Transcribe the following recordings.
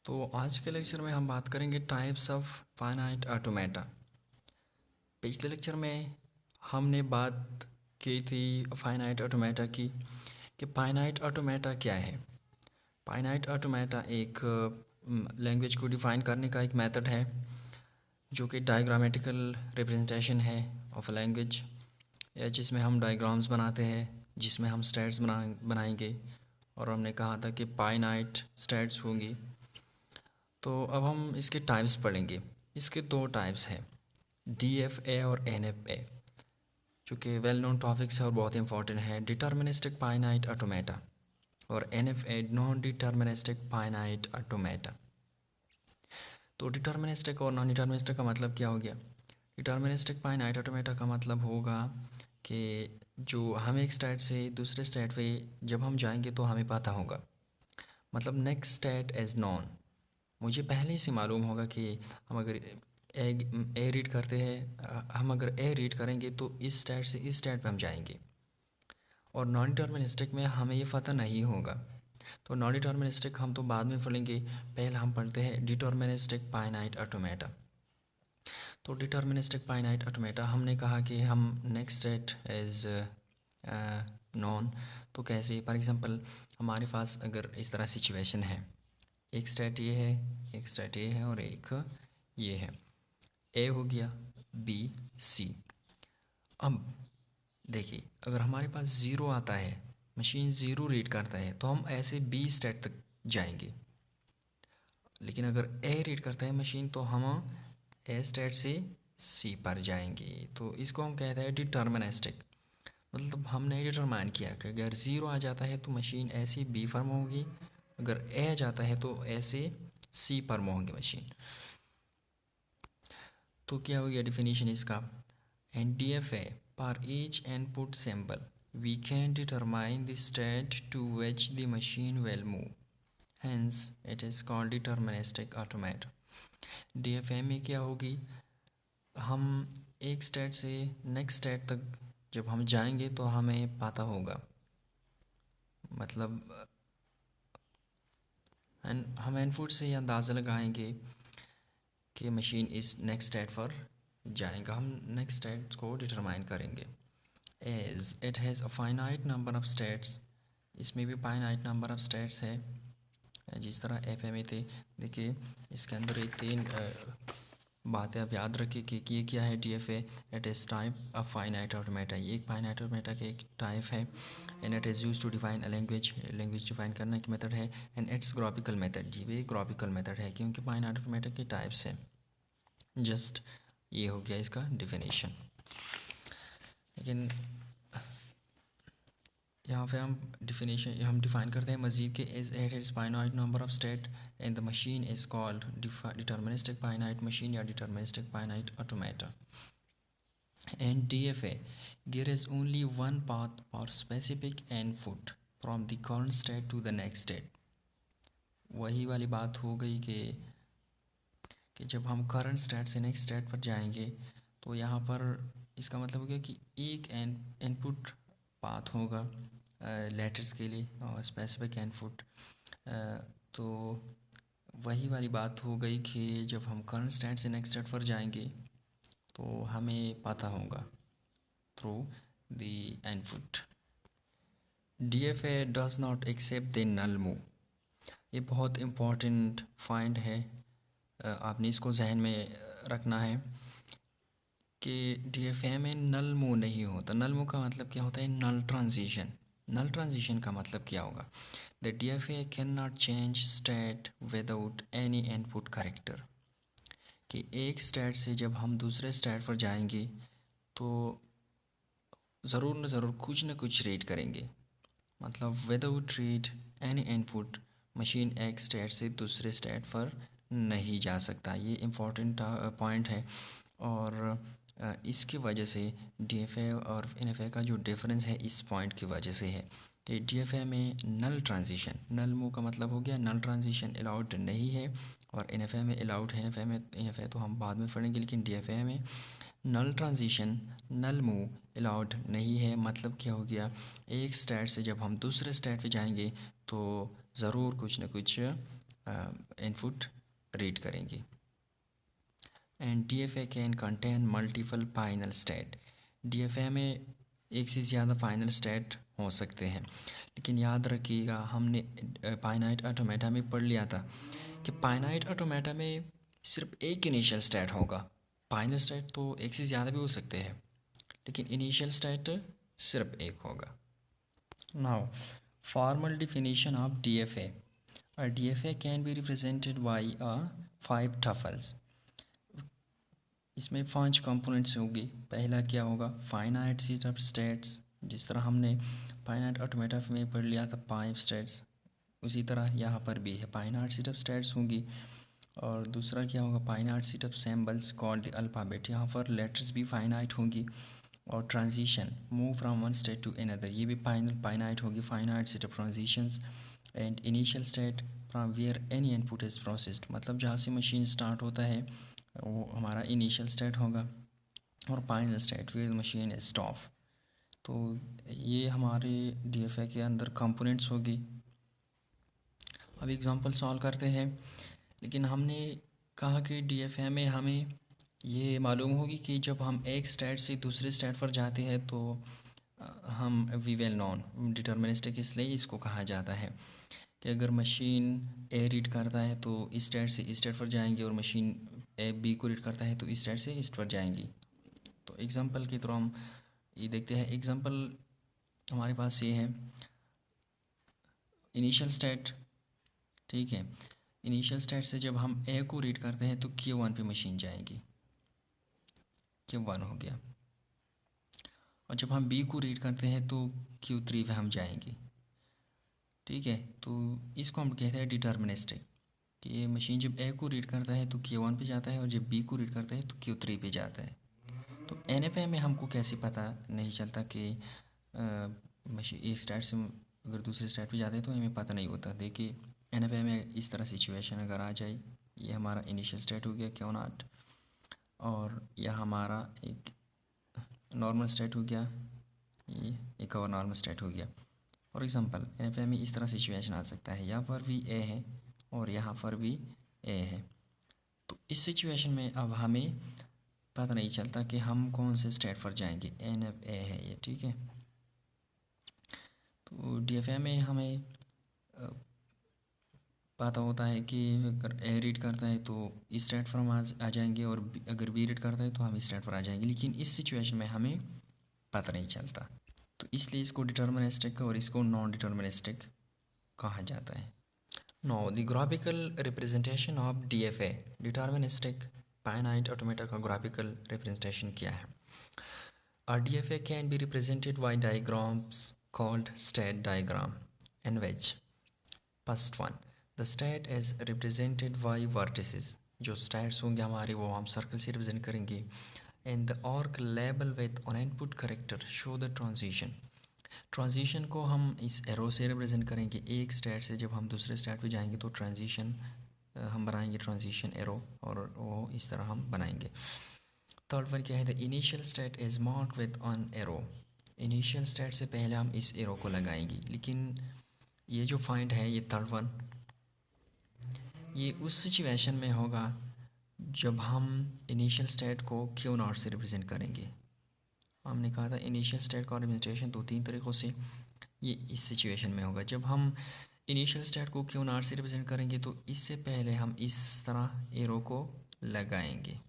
तो आज के लेक्चर में हम बात करेंगे टाइप्स ऑफ फाइनाइट ऑटोमेटा। पिछले लेक्चर में हमने बात की थी फाइनाइट ऑटोमेटा की कि फाइनाइट ऑटोमेटा क्या है। फाइनाइट ऑटोमेटा एक लैंग्वेज को डिफ़ाइन करने का एक मेथड है जो कि डायग्रामेटिकल रिप्रेजेंटेशन है ऑफ अ लैंग्वेज, या जिसमें हम डायग्राम्स बनाते हैं, जिसमें हम स्टेट्स बनाएंगे। और हमने कहा था कि फाइनाइट स्टेट्स होंगी। तो अब हम इसके टाइप्स पढ़ेंगे। इसके दो टाइप्स हैं, DFA और NFA, जो कि वेल नोन टॉपिक्स है और बहुत इंपॉर्टेंट है। डिटर्मिनिस्टिक फाइनाइट ऑटोमेटा और NFA non deterministic finite automata. तो डिटर्मिनिस्टिक और नॉन डिटर्मिनिस्टिक का मतलब क्या हो गया? डिटर्मिनिस्टिक फाइनाइट ऑटोमेटा का मतलब होगा कि जो हम एक स्टेट से दूसरे स्टेट पे जब हम जाएंगे तो हमें पता होगा, मतलब नेक्स्ट स्टेट एज नॉन। मुझे पहले से मालूम होगा कि हम अगर ए रीड करते हैं, हम अगर ए रीड करेंगे तो इस स्टेट से इस स्टेट पे हम जाएंगे। और नॉन डिटर्मिनिस्टिक में हमें ये पता नहीं होगा। तो नॉन डिटर्मिनिस्टिक हम तो बाद में पढ़ेंगे, पहले हम पढ़ते हैं डिटर्मिनिस्टिक फाइनाइट ऑटोमेटा। तो डिटर्मिनिस्टिक फाइनाइट ऑटोमेटा हमने कहा कि हम नेक्स्ट स्टेट एज नॉन। तो कैसे? फॉर एग्जांपल हमारे पास अगर इस तरह सिचुएशन है, एक स्टेट ये है, एक स्टेट ये है और एक ये है। ए हो गया, बी, सी। अब देखिए, अगर हमारे पास ज़ीरो आता है, मशीन ज़ीरो रीड करता है, तो हम ऐसे बी स्टेट तक जाएंगे। लेकिन अगर ए रीड करता है मशीन, तो हम ए स्टेट से सी पर जाएंगे। तो इसको हम कहते हैं डिटर्मिनिस्टिक। मतलब हमने डिटरमाइन किया कि अगर ज़ीरो आ जाता है तो मशीन ऐसे बी फर्म होगी, अगर ए आ जाता है तो ऐसे सी फर्म होगी मशीन। तो क्या हो गया डिफिनीशन इसका? एंड DFA पर each input symbol we can determine the state to which the machine will move, hence it is called deterministic automata. DFA में क्या होगी, हम एक स्टेट से नेक्स्ट स्टेट तक जब हम जाएंगे तो हमें पता होगा, मतलब हम इनपुट से ही अंदाज़ा लगाएंगे कि मशीन इस नेक्स्ट स्टेट पर जाएगा। हम नेक्स्ट स्टेट को डिटरमाइन करेंगे। As it has a finite number of states, इसमें भी फाइनाइट नंबर ऑफ स्टेट्स है, जिस तरह FA में थे। देखिए इसके अंदर एक तीन बातें आप याद रखिए कि ये क्या है। DFA it is type of finite automata, ये एक फाइनाइट ऑटोमेटा का एक टाइप है। And it is use to define a language, language define करने की मेथड है। एंड इट्स ग्राफिकल मेथड, ये भी ग्राफिकल मेथड है क्योंकि फाइनाइट ऑटोमेटा के टाइप्स है। जस्ट ये हो गया इसका डिफिनीशन। लेकिन यहाँ पे हम डिफिनीशन हम डिफाइन करते हैं मज़ीद के is at is finite number of state and the machine is called deterministic finite machine या deterministic finite automata. And DFA there is only one path for specific input from the current state to the next state। वही वाली बात हो गई कि जब हम current state से नेक्स्ट स्टेट पर जाएंगे तो यहाँ पर इसका मतलब हो गया कि एक इनपुट पाथ होगा लेटर्स के लिए और स्पेसिफिक इनपुट। तो वही वाली बात हो गई कि जब हम करंट स्टेट से नेक्स्ट स्टेट पर जाएंगे तो हमें पता होगा through the input. DFA does not accept the null move. ये बहुत इम्पोर्टेंट फाइंड है, आपने इसको जहन में रखना है कि DFA में नल मूव नहीं होता। नल मूव का मतलब क्या होता है? नल ट्रांजिशन। नल ट्रांजिशन का मतलब क्या होगा? The DFA can not change state without any input character. कि एक स्टेट से जब हम दूसरे स्टेट पर जाएंगे तो ज़रूर न ज़रूर कुछ न कुछ रीड करेंगे, मतलब without read any input machine एक स्टेट से दूसरे स्टेट पर नहीं जा सकता। ये इम्पोर्टेंट पॉइंट है। और इसकी वजह से DFA और NFA का जो डिफरेंस है इस पॉइंट की वजह से है कि DFA में नल ट्रांजिशन, नल मूव का मतलब हो गया नल ट्रांजिशन अलाउड नहीं है, और NFA में अलाउड है। NFA तो हम बाद में पढ़ेंगे, लेकिन DFA में नल ट्रांजिशन, नल मूव अलाउड नहीं है। मतलब क्या हो गया, एक स्टेट से जब हम दूसरे स्टेट पे जाएंगे तो ज़रूर कुछ न कुछ इनपुट रीड करेंगी। And DFA can contain multiple final state. DFA में एक से ज़्यादा फाइनल स्टेट हो सकते हैं, लेकिन याद रखिएगा हमने फाइनाइट ऑटोमेटा में पढ़ लिया था कि फाइनाइट ऑटोमेटा में सिर्फ एक इनिशियल स्टेट होगा। फाइनल स्टेट तो एक से ज़्यादा भी हो सकते हैं, लेकिन इनिशियल स्टेट सिर्फ एक होगा। Now formal definition of DFA। A DFA can be represented by a 5 tuples। इसमें 5 कंपोनेंट्स होगी। पहला क्या होगा, फाइनाइट सेट ऑफ स्टेट्स, जिस तरह हमने फाइनाइट ऑटोमेटा में पढ़ लिया था 5 स्टेट्स, उसी तरह यहाँ पर भी है फाइनाइट सेट ऑफ स्टेट्स होंगी। और दूसरा क्या होगा, finite set of symbols called the alphabet, यहाँ पर लेटर्स भी फाइनाइट होंगी। और transition, move from one state to another, ये भी फाइनाइट होगी, finite set of transitions. And initial state from where any input is processed, मतलब जहाँ से मशीन स्टार्ट होता है वो हमारा इनिशियल स्टेट होगा। और final state where machine is stop. तो ये हमारे DFA के अंदर कंपोनेंट्स होगी। अब एग्जांपल सॉल्व करते हैं, लेकिन हमने कहा कि DFA में हमें ये मालूम होगी कि जब हम एक स्टेट से दूसरे स्टेट पर जाते हैं तो हम वी वेल नॉन डिटर्मिनिस्टिक, इसलिए इसको कहा जाता है कि अगर मशीन ए रीड करता है तो इस स्टेट से इस स्टेट पर जाएंगे, और मशीन ए बी को रीड करता है तो इस स्टेट से इस पर जाएंगी। तो एग्जांपल के थ्रू हम ये देखते हैं। एग्जांपल हमारे पास ये है इनिशियल स्टेट, ठीक है। इनिशियल स्टेट से जब हम ए को रीड करते हैं तो Q1 पे मशीन जाएगी, Q1 हो गया। और जब हम बी को रीड करते हैं तो Q3 पे हम जाएंगे, ठीक है। तो इसको हम कहते हैं डिटर्मिनिस्टिक, कि ये मशीन जब ए को रीड करता है तो Q1 पे जाता है, और जब बी को रीड करता है तो Q3 पे जाता है। तो NFA में हमको कैसे पता नहीं चलता कि मशीन एक स्टेट से अगर दूसरे स्टेट पे जाते हैं तो हमें पता नहीं होता। देखिए NFA में इस तरह सिचुएशन अगर आ जाए, ये हमारा इनिशियल स्टेट हो गया Q0, और यह हमारा एक नॉर्मल स्टेट हो गया, ये एक और नॉर्मल स्टेट हो गया। फॉर एग्ज़ाम्पल NFA में इस तरह सिचुएशन आ सकता है, यहाँ पर भी ए है और यहाँ पर भी ए है। तो इस सिचुएशन में अब हमें पता नहीं चलता कि हम कौन से स्टेट पर जाएंगे, NFA है ये, ठीक है। तो DFA में हमें पता होता है कि अगर ए रीड करता है तो इस स्टेट पर हम आ जाएंगे, और अगर बी रीड करता है तो हम इस स्टेट पर आ जाएंगे, लेकिन इस सिचुएशन में हमें पता नहीं चलता। तो इसलिए इसको डिटर्मिनिस्टिक और इसको नॉन डिटर्मिनिस्टिक कहा जाता है। Know the graphical representation of DFA, deterministic finite automata का ग्राफिकल रिप्रेजेंटेशन क्या है। A DFA can be represented by diagrams called state diagram, in which first one, the state is represented by vertices, जो states होंगे हमारे वो हम circle से represent करेंगे। And the arc label with on input character show the transition, transition को हम इस एरो से रिप्रेजेंट करेंगे। एक स्टेट से जब हम दूसरे स्टेट पे जाएंगे तो ट्रांजिशन हम बनाएंगे, ट्रांजिशन एरो, और वो इस तरह हम बनाएंगे। थर्ड वन क्या है, the initial state is mark with on arrow, initial state से पहले हम इस एरो को लगाएंगे। लेकिन ये जो फाइंड है ये थर्ड वन, ये उस सिचुएशन में होगा जब हम इनिशियल स्टेट को Q0 से रिप्रेजेंट करेंगे। हमने कहा था इनिशियल स्टेट का रिप्रेजेंटेशन 2-3 तरीक़ों से, ये इस सिचुएशन में होगा जब हम इनिशियल स्टेट को Q0 से रिप्रेजेंट करेंगे तो इससे पहले हम इस तरह एरो को लगाएंगे।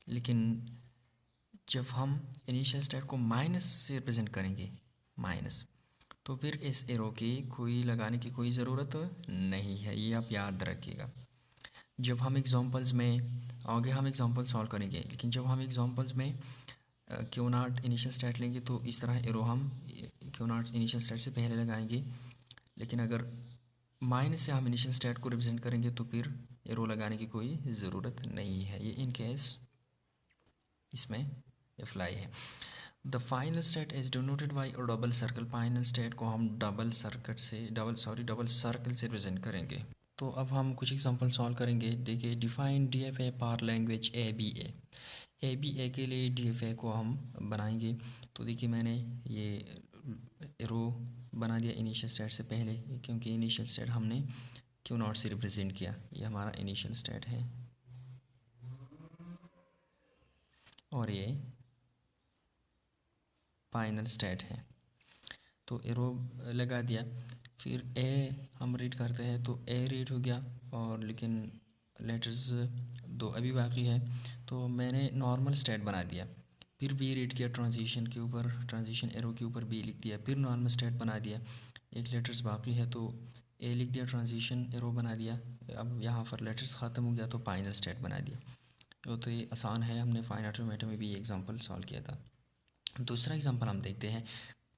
लेकिन जब हम इनिशियल स्टेट को माइनस से रिप्रेजेंट करेंगे, माइनस, तो फिर इस एरो की कोई लगाने की कोई ज़रूरत नहीं है, ये आप याद रखिएगा। जब हम एग्जांपल्स में आगे हम एग्जांपल सॉल्व करेंगे, लेकिन जब हम एग्जांपल्स में Q0 इनिशियल स्टेट लेंगे तो इस तरह एरो हम Q0 इनिशियल स्टेट से पहले लगाएंगे। लेकिन अगर माइनस से हम इनिशियल स्टेट को रिप्रेजेंट करेंगे तो फिर एरो लगाने की कोई ज़रूरत नहीं है, ये इन केस इसमें अप्लाई है। The final state is denoted by और डबल सर्कल, फाइनल स्टेट को हम डबल सर्कल से रिप्रेजेंट करेंगे। तो अब हम कुछ एग्जांपल सॉल्व करेंगे। देखिए, डिफाइन DFA पार लैंग्वेज ABA के लिए DFA को हम बनाएंगे। तो देखिए मैंने ये रो बना दिया इनिशियल स्टेट से पहले, क्योंकि इनिशियल स्टेट हमने क्यू नॉट से रिप्रेजेंट किया। ये हमारा इनिशियल स्टेट है और ये फाइनल स्टेट है। तो एरो लगा दिया, फिर ए हम रीड करते हैं तो ए रीड हो गया, और लेकिन लेटर्स दो अभी बाकी है, तो मैंने नॉर्मल स्टेट बना दिया। फिर बी रीड किया ट्रांजिशन के ऊपर, ट्रांजिशन एरो के ऊपर बी लिख दिया, फिर नॉर्मल स्टेट बना दिया। एक लेटर्स बाकी है तो ए लिख दिया, ट्रांजिशन एरो बना दिया। अब यहाँ पर लेटर्स ख़त्म हो गया तो फाइनल स्टेट बना दिया। तो ये आसान है, हमने फाइनल ऑटोमेटा में भी ये एग्जांपल सॉल्व किया था। दूसरा एग्जांपल हम देखते हैं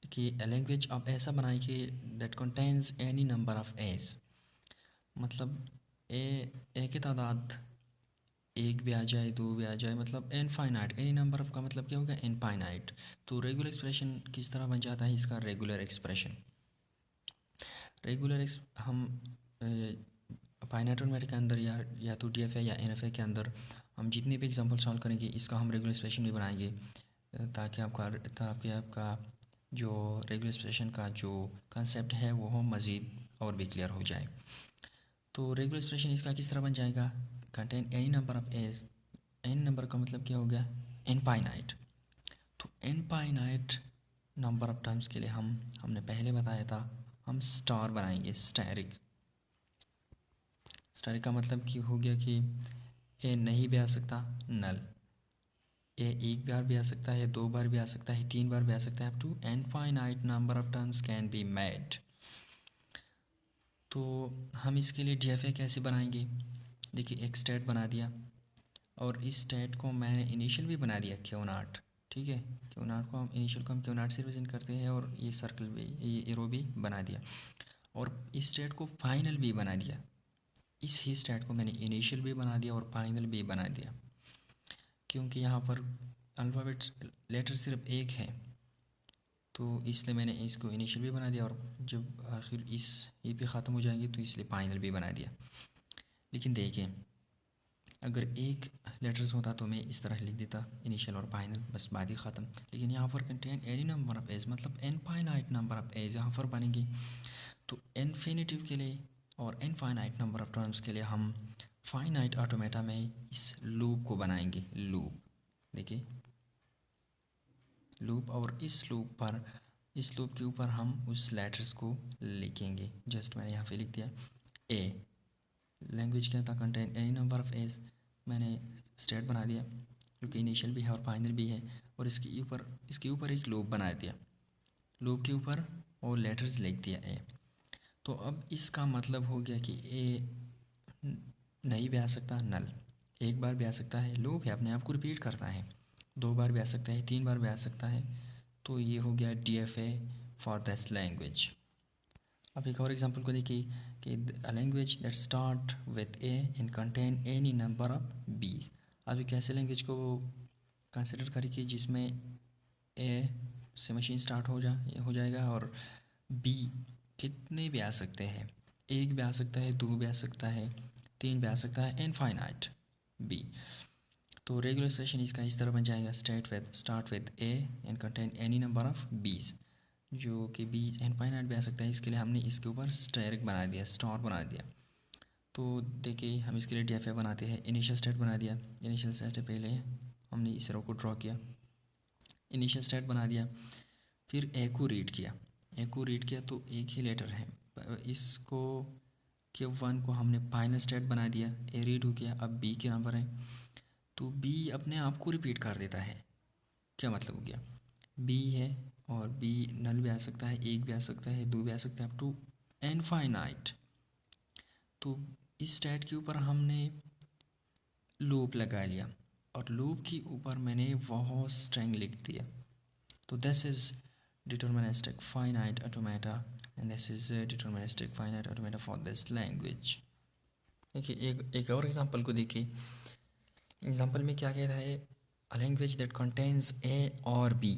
कि लैंग्वेज आप ऐसा बनाए कि that contains any number of A's, मतलब ए की तादाद एक भी आ जाए, दो भी आ जाए, मतलब इनफाइनाइट। एनी नंबर ऑफ का मतलब क्या होगा, इनफाइनाइट। तो रेगुलर एक्सप्रेशन किस तरह बन जाता है इसका, रेगुलर एक्सप्रेशन। हम फाइनाइट ऑटोमेटिक के अंदर या तो DFA या NFA के अंदर हम जितने भी एग्जांपल सॉल्व करेंगे इसका हम रेगुलर एक्सप्रेशन भी बनाएंगे, ताकि आपका जो रेगुलर एक्सप्रेशन का जो कंसेप्ट है वो मज़ीद और भी क्लियर हो जाए। तो रेगुलर एक्सप्रेशन इसका किस तरह बन जाएगा, contain any number of A's. N number का मतलब क्या हो गया, इनफाइनाइट। तो इनफाइनाइट नंबर ऑफ टाइम्स के लिए हमने पहले बताया था हम स्टार बनाएंगे, स्टैरिक। स्टैरिक का मतलब कि हो गया कि ए नहीं भी आ सकता, नल। ए एक बार भी आ सकता है, दो बार भी आ सकता है, तीन बार भी आ सकता है, up to infinite number of times can be made. तो हम इसके लिए DFA कैसे बनाएंगे, देखिए एक स्टेट बना दिया, और इस स्टेट को मैंने इनिशियल भी बना दिया क्यू नॉट। ठीक है, क्यू नॉट को हम इनिशियल को हम क्यू नॉट से रिप्रेजेंट करते हैं, और ये सर्कल भी, ये एरो भी बना दिया, और इस स्टेट को फाइनल भी बना दिया। इस ही स्टेट को मैंने इनिशियल भी बना दिया और फाइनल भी बना दिया, क्योंकि यहाँ पर अल्फ़ाबेट लेटर सिर्फ एक है, तो इसलिए मैंने इसको इनिशियल भी बना दिया, और जब आखिर इस ये पे ख़त्म हो जाएंगे तो इसलिए फाइनल भी बना दिया। लेकिन देखिए, अगर एक लेटर्स होता तो मैं इस तरह लिख देता, इनिशियल और फाइनल, बस बात ही ख़त्म। लेकिन यहाँ पर contain any number of A's, मतलब इनफाइनाइट नंबर ऑफ एज यहाँ पर बनेगी। तो इन्फिनिटिव के लिए और इनफाइनाइट नंबर ऑफ टर्म्स के लिए हम फाइनाइट ऑटोमेटा में इस लूप को बनाएंगे, लूप। देखिए लूप, और इस लूप के ऊपर हम उस लेटर्स को लिखेंगे। जस्ट मैंने यहाँ पे लिख दिया ए। लैंग्वेज क्या था, contain any number of A's. मैंने स्टेट बना दिया जो कि इनिशियल भी है और फाइनल भी है, और इसके ऊपर एक लूप बना दिया, लूप के ऊपर और लेटर्स लिख दिया ए। तो अब इसका मतलब हो गया कि ए नहीं भी आ सकता, नल। एक बार भी आ सकता है, लूप है, अपने आप को रिपीट करता है। दो बार भी आ सकता है, तीन बार भी आ सकता है। तो ये हो गया DFA फॉर दिस लैंग्वेज। अब एक और एग्जांपल को देखिए कि language that start with A and contain any number of B. अब एक ऐसे लैंग्वेज को कंसिडर करें कि जिसमें ए से मशीन स्टार्ट हो जाएगा, और बी कितने भी आ सकते हैं, एक भी आ सकता है, दो भी आ सकता है, तीन भी आ सकता है, इनफाइनाइट बी। तो रेगुलर एक्सप्रेशन इसका इस तरह बन जाएगा, start with A and contain any number of बीज, जो कि बी इनफाइनाइट भी आ सकता है। इसके लिए हमने इसके ऊपर स्टेरिक बना दिया, स्टार बना दिया। तो देखिए हम इसके लिए DFA बनाते हैं, इनिशियल स्टेट बना दिया। इनिशियल स्टेट से पहले हमने इस रो को ड्रॉ किया, इनिशियल स्टेट बना दिया, फिर ए को रीड किया। ए को रीड किया तो एक ही लेटर है, इसको Q1 को हमने फाइनल स्टेट बना दिया, ए रीड हो गया। अब बी के नंबर है तो बी अपने आप को रिपीट कर देता है। क्या मतलब हो गया, बी है और बी नल भी आ सकता है, एक भी आ सकता है, दो भी आ सकता है, अप टू इनफाइनाइट। तो इस स्टेट के ऊपर हमने लूप लगा लिया, और लूप के ऊपर मैंने वह स्ट्रिंग लिख दिया। तो this is deterministic finite automata, and this is deterministic finite automata for this language. देखिए एक और एग्जांपल को देखिए। एग्जांपल में क्या कहता है, अ लैंग्वेज दैट कंटेन्स ए और बी।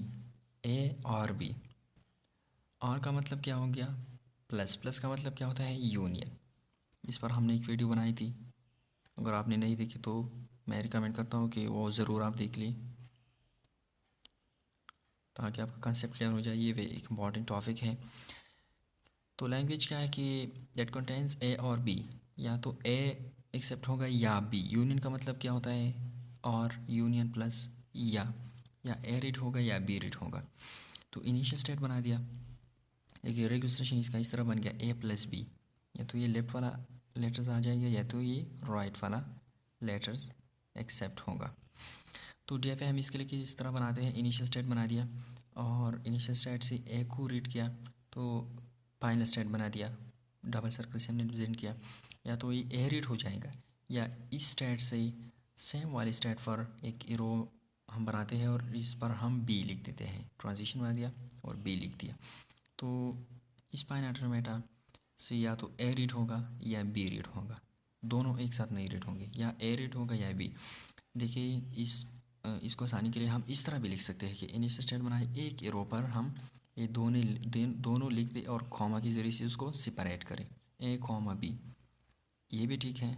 ए और बी, और का मतलब क्या हो गया, प्लस। प्लस का मतलब क्या होता है, यूनियन। इस पर हमने एक वीडियो बनाई थी, अगर आपने नहीं देखी तो मैं रिकमेंड करता हूँ कि वो ज़रूर आप देख लें, ताकि आपका कंसेप्ट क्लियर हो जाए। ये वे एक इम्पॉर्टेंट टॉपिक है। तो लैंग्वेज क्या है कि दैट कंटेन्स ए और बी, या तो ए एक्सेप्ट होगा या बी। यूनियन का मतलब क्या होता है, और यूनियन प्लस या ए रीड होगा या बी रीड होगा। तो इनिशियल स्टेट बना दिया, एक रेगुलेशन इसका इस तरह बन गया ए प्लस बी। या तो ये लेफ्ट वाला लेटर्स आ जाएगा या तो ये राइट वाला लेटर्स एक्सेप्ट होगा। तो डी एफ हम इसके लिए इस तरह बनाते हैं, इनिशियल स्टेट बना दिया और इनिशियल स्टेट से ए को रीड किया तो फाइनल स्टेट बना दिया, डबल सर्कल से हमने रिप्रेजेंट किया। या तो ये ए रीड हो जाएगा या इस स्टेट से सेम वाली स्टेट पर एक रो हम बनाते हैं और इस पर हम बी लिख देते हैं, ट्रांजिशन बना दिया और बी लिख दिया। तो इस फाइनाइट ऑटोमेटा से या तो ए रीड होगा या बी रीड होगा, दोनों एक साथ नहीं रीड होंगे, या ए रीड होगा या बी। देखिए इसको आसानी के लिए हम इस तरह भी लिख सकते हैं कि इनिशियल स्टेट बनाए, एक रो पर हम ये दोनों लिख दें और कॉमा के ज़रिए से उसको सेपरेट करें, ए कॉमा बी। ये भी ठीक है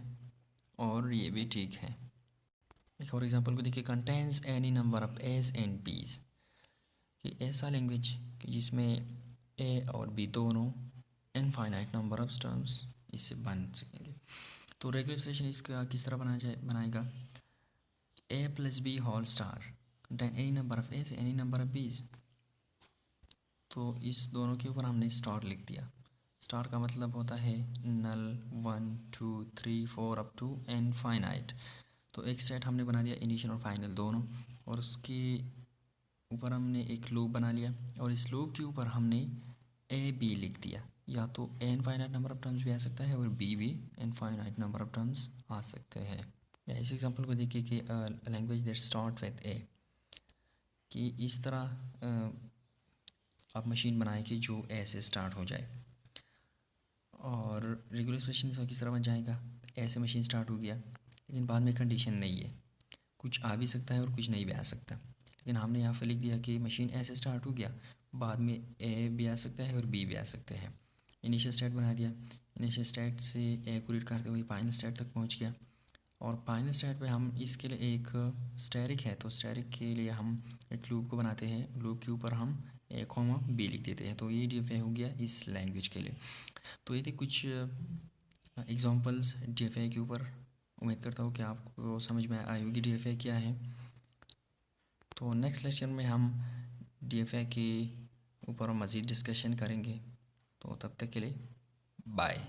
और ये भी ठीक है। एक और एग्जांपल को देखिए, contains any number of S and बीज, कि ऐसा लैंग्वेज कि जिसमें ए और बी दोनों इनफाइनाइट नंबर ऑफ टर्म्स इससे बन सकेंगे। तो रेगुलेशन इसका किस तरह बनाएगा, a plus b whole star contain any number of a's any number of b's. तो इस दोनों के ऊपर हमने स्टार लिख दिया। स्टार का मतलब होता है नल, 1 2 3 4 अप टू इनफाइनाइट। तो एक सेट हमने बना दिया इनिशियल और फाइनल दोनों, और उसके ऊपर हमने एक लूप बना लिया और इस लूप के ऊपर हमने ए बी लिख दिया। या तो ए इनफाइनाइट नंबर ऑफ टर्म्स भी आ सकता है और बी भी इनफाइनाइट नंबर ऑफ टर्म्स आ सकते हैं। या इस एग्जांपल को देखिए कि लैंग्वेज दैट स्टार्ट विद ए, कि इस तरह आप मशीन बनाएं कि जो ए से स्टार्ट हो जाए। और रेगुलर एक्सप्रेशन इसका किस तरह बन जाएगा, ऐसे मशीन स्टार्ट हो गया लेकिन बाद में कंडीशन नहीं है, कुछ आ भी सकता है और कुछ नहीं भी आ सकता। लेकिन हमने यहाँ पर लिख दिया कि मशीन ऐसे स्टार्ट हो गया, बाद में ए भी आ सकता है और बी भी आ सकते हैं। इनिशियल स्टेट बना दिया, इनिशियल स्टेट से ए को रीड करते हुए फाइनल स्टेट तक पहुँच गया। और फाइनल स्टेट पे हम इसके लिए एक स्टैरिक है, तो स्टैरिक के लिए हम एक लूप को बनाते हैं, लूप के ऊपर हम ए कॉमा बी लिख देते हैं। तो ये डीएफए हो गया इस लैंग्वेज के लिए। तो ये थे कुछ एग्जांपल्स डीएफए के ऊपर। उम्मीद करता हूँ कि आपको समझ में आई होगी डीएफए क्या है। तो नेक्स्ट लेक्चर में हम डीएफए के ऊपर मज़ीद डिस्कशन करेंगे। तो तब तक के लिए बाय।